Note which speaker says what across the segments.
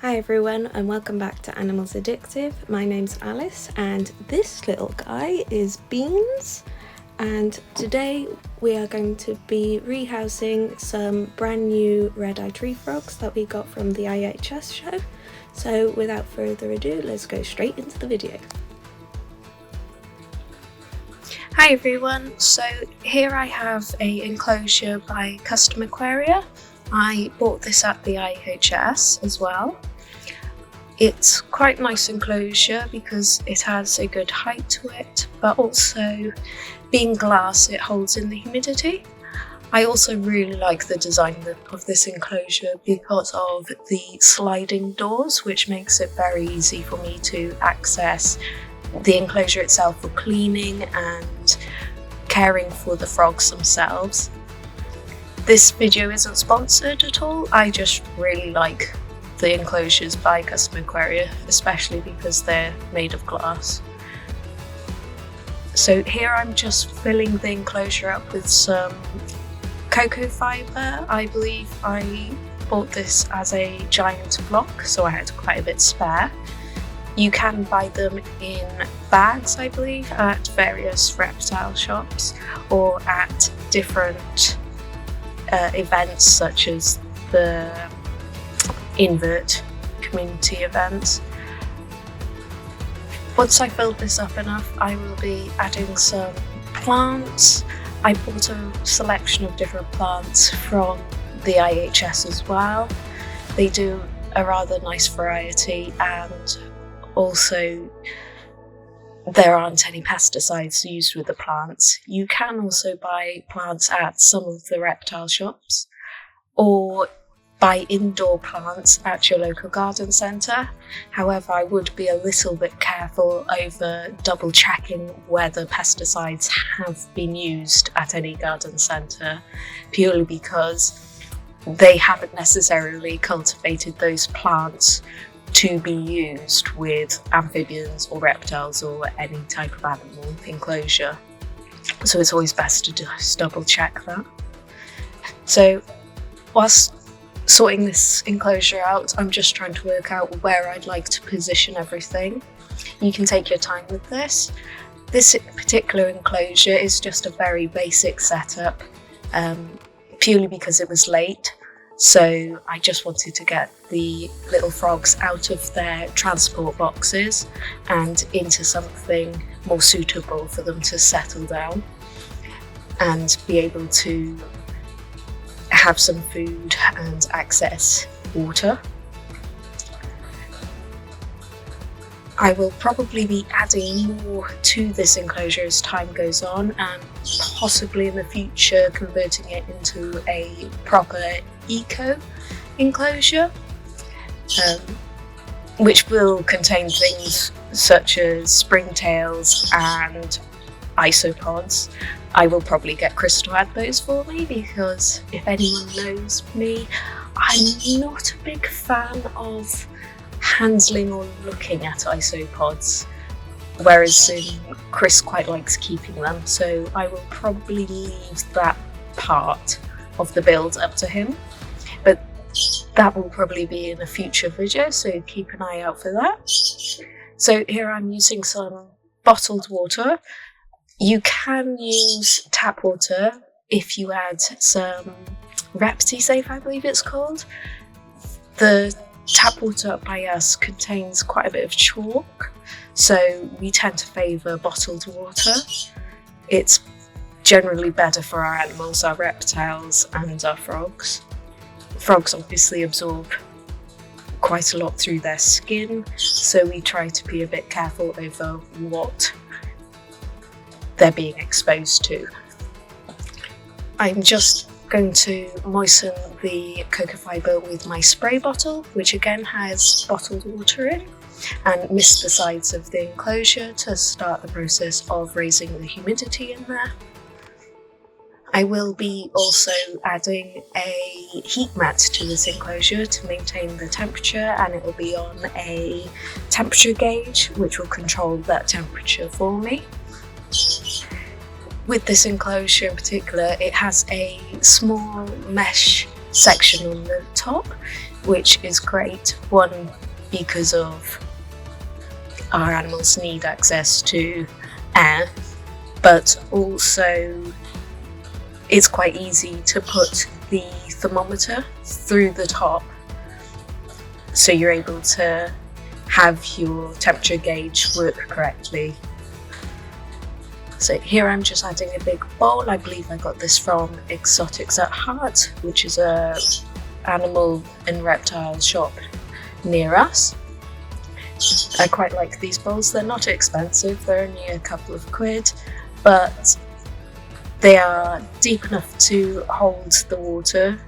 Speaker 1: Hi everyone and welcome back to Animals Addictive. My name's Alice and this little guy is Beans, and today we are going to be rehousing some brand new red-eye tree frogs that we got from the IHS show. So without further ado, let's go straight into the video. Hi everyone, so here I have a enclosure by Custom Aquaria. I bought this at the IHS as well. It's quite a nice enclosure because it has a good height to it, but also being glass, it holds in the humidity. I also really like the design of this enclosure because of the sliding doors, which makes it very easy for me to access the enclosure itself for cleaning and caring for the frogs themselves. This video isn't sponsored at all, I just really like the enclosures by Custom Aquaria, especially because they're made of glass. So here I'm just filling the enclosure up with some cocoa fibre. I believe I bought this as a giant block, so I had quite a bit spare. You can buy them in bags, I believe, at various reptile shops or at different events such as the invert community events. Once I filled this up enough, I will be adding some plants. I bought a selection of different plants from the IHS as well. They do a rather nice variety, and also there aren't any pesticides used with the plants. You can also buy plants at some of the reptile shops or buy indoor plants at your local garden centre. However, I would be a little bit careful over double checking whether pesticides have been used at any garden centre, purely because they haven't necessarily cultivated those plants to be used with amphibians or reptiles or any type of animal enclosure. So it's always best to just double check that. So whilst sorting this enclosure out, I'm just trying to work out where I'd like to position everything. You can take your time with this. This particular enclosure is just a very basic setup, purely because it was late. So I just wanted to get the little frogs out of their transport boxes and into something more suitable for them to settle down and be able to have some food and access water. I will probably be adding more to this enclosure as time goes on, and possibly in the future converting it into a proper eco enclosure, which will contain things such as springtails and isopods. I will probably get Chris to add those for me, because if anyone knows me, I'm not a big fan of handling or looking at isopods, whereas Chris quite likes keeping them, so I will probably leave that part of the build up to him, but that will probably be in a future video, so keep an eye out for that. So here I'm using some bottled water. You can use tap water if you add some ReptiSafe, I believe it's called. The tap water by us contains quite a bit of chalk, so we tend to favour bottled water. It's generally better for our animals, our reptiles and our frogs. Frogs obviously absorb quite a lot through their skin, so we try to be a bit careful over what they're being exposed to. I'm just going to moisten the cocoa fibre with my spray bottle, which again has bottled water in, and mist the sides of the enclosure to start the process of raising the humidity in there. I will be also adding a heat mat to this enclosure to maintain the temperature, and it will be on a temperature gauge which will control that temperature for me. With this enclosure in particular, it has a small mesh section on the top, which is great. One, because of our animals need access to air, but also it's quite easy to put the thermometer through the top, so you're able to have your temperature gauge work correctly. So here I'm just adding a big bowl. I believe I got this from Exotics at Heart, which is a animal and reptile shop near us. I quite like these bowls. They're not expensive, they're only a couple of quid, but they are deep enough to hold the water.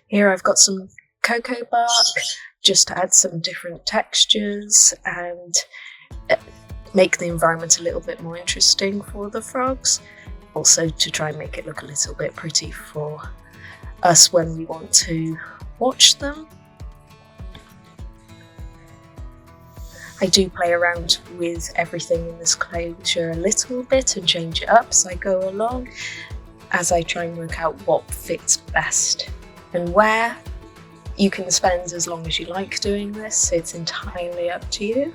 Speaker 1: Here I've got some cocoa bark, just to add some different textures and make the environment a little bit more interesting for the frogs. Also to try and make it look a little bit pretty for us when we want to watch them. I do play around with everything in this enclosure a little bit and change it up as I go along, as I try and work out what fits best and where. You can spend as long as you like doing this, it's entirely up to you.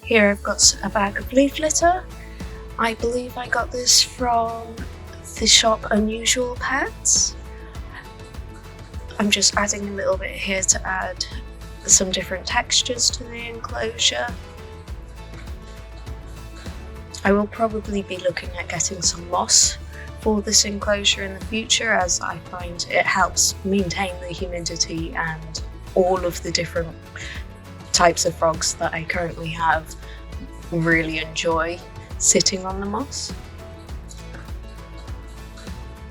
Speaker 1: Here I've got a bag of leaf litter. I believe I got this from the shop Unusual Pets. I'm just adding a little bit here to add some different textures to the enclosure. I will probably be looking at getting some moss for this enclosure in the future, as I find it helps maintain the humidity and all of the different types of frogs that I currently have really enjoy sitting on the moss.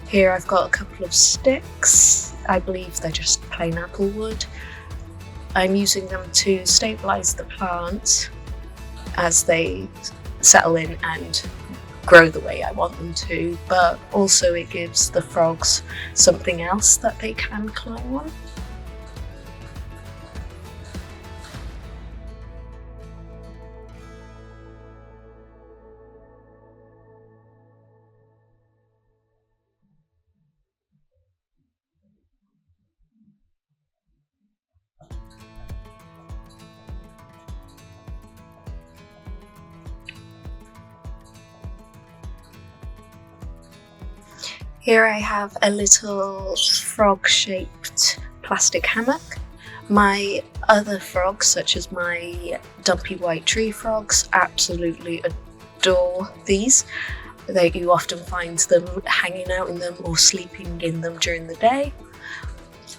Speaker 1: Here I've got a couple of sticks. I believe they're just plain apple wood. I'm using them to stabilise the plants as they settle in and grow the way I want them to, but also it gives the frogs something else that they can climb on. Here I have a little frog-shaped plastic hammock. My other frogs, such as my dumpy white tree frogs, absolutely adore these. You often find them hanging out in them or sleeping in them during the day.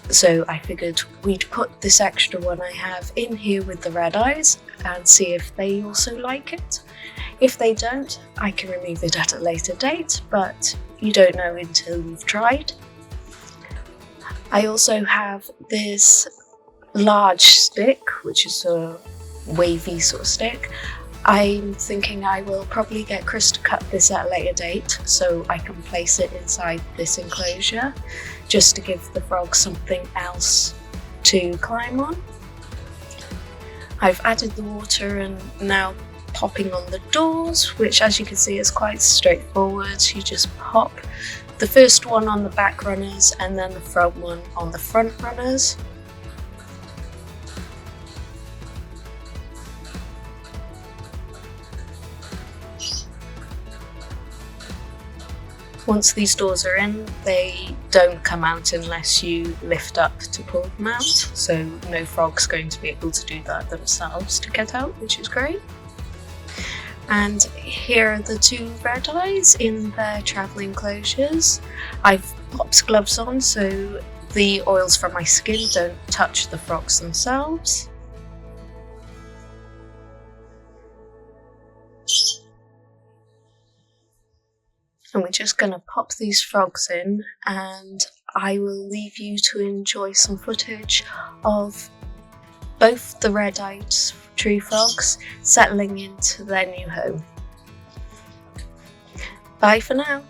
Speaker 1: So I figured we'd put this extra one I have in here with the red eyes and see if they also like it. If they don't, I can remove it at a later date, but you don't know until you've tried. I also have this large stick, which is a wavy sort of stick. I'm thinking I will probably get Chris to cut this at a later date so I can place it inside this enclosure, just to give the frogs something else to climb on. I've added the water and now popping on the doors, which as you can see is quite straightforward. You just pop the first one on the back runners and then the front one on the front runners. Once these doors are in, they don't come out unless you lift up to pull them out, so no frog's going to be able to do that themselves to get out, which is great. And here are the two red eyes in their travel enclosures. I've popped gloves on so the oils from my skin don't touch the frogs themselves. And we're just going to pop these frogs in, and I will leave you to enjoy some footage of both the red-eyed tree frogs settling into their new home. Bye for now.